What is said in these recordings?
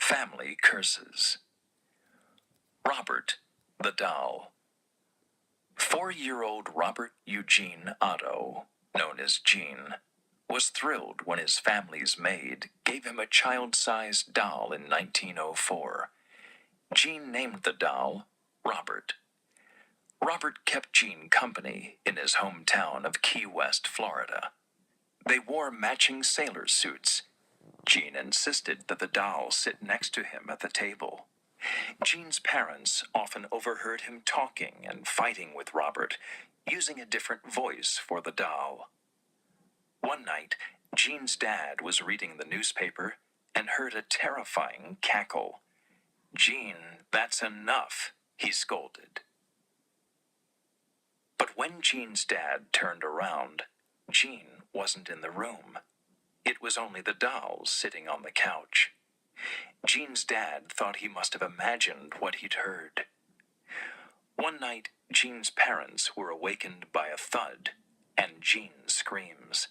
Family curses. Robert the doll. 4-year-old Robert Eugene Otto, known as Gene, was thrilled when his family's maid gave him a child-sized doll in 1904. Gene named the doll Robert. Robert kept Gene company in his hometown of Key West, Florida. They wore matching sailor suits. Gene insisted that the doll sit next to him at the table. Gene's parents often overheard him talking and fighting with Robert, using a different voice for the doll. One night, Gene's dad was reading the newspaper and heard a terrifying cackle. "Gene, that's enough," he scolded. But when Gene's dad turned around, Gene wasn't in the room. It was only the doll sitting on the couch. Gene's dad thought he must have imagined what he'd heard. One night, Gene's parents were awakened by a thud and Gene's screams.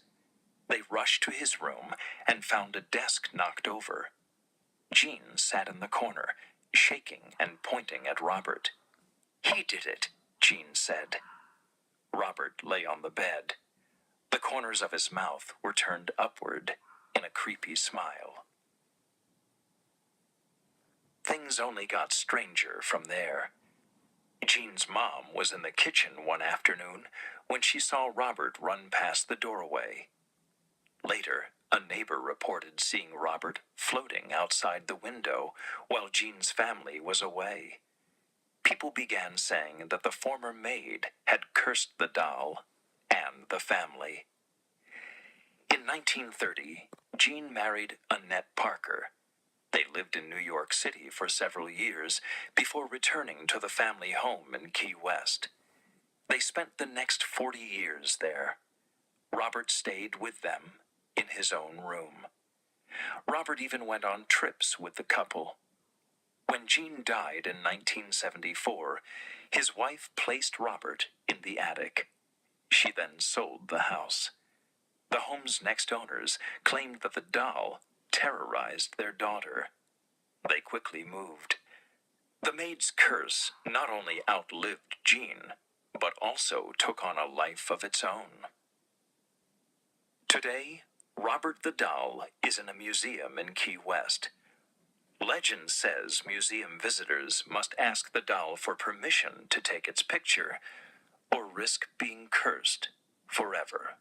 They rushed to his room and found a desk knocked over. Gene sat in the corner, shaking and pointing at Robert. "He did it," Gene said. Robert lay on the bed. The corners of his mouth were turned upward in a creepy smile. Things only got stranger from there. Gene's mom was in the kitchen one afternoon when she saw Robert run past the doorway. Later, a neighbor reported seeing Robert floating outside the window while Gene's family was away. People began saying that the former maid had cursed the doll and the family. In 1930, Gene married Annette Parker. They lived in New York City for several years before returning to the family home in Key West. They spent the next 40 years there. Robert stayed with them in his own room. Robert even went on trips with the couple. When Gene died in 1974, his wife placed Robert in the attic. She then sold the house. The home's next owners claimed that the doll terrorized their daughter. They quickly moved. The maid's curse not only outlived Gene, but also took on a life of its own. Today, Robert the doll is in a museum in Key West. Legend says museum visitors must ask the doll for permission to take its picture, or risk being cursed forever.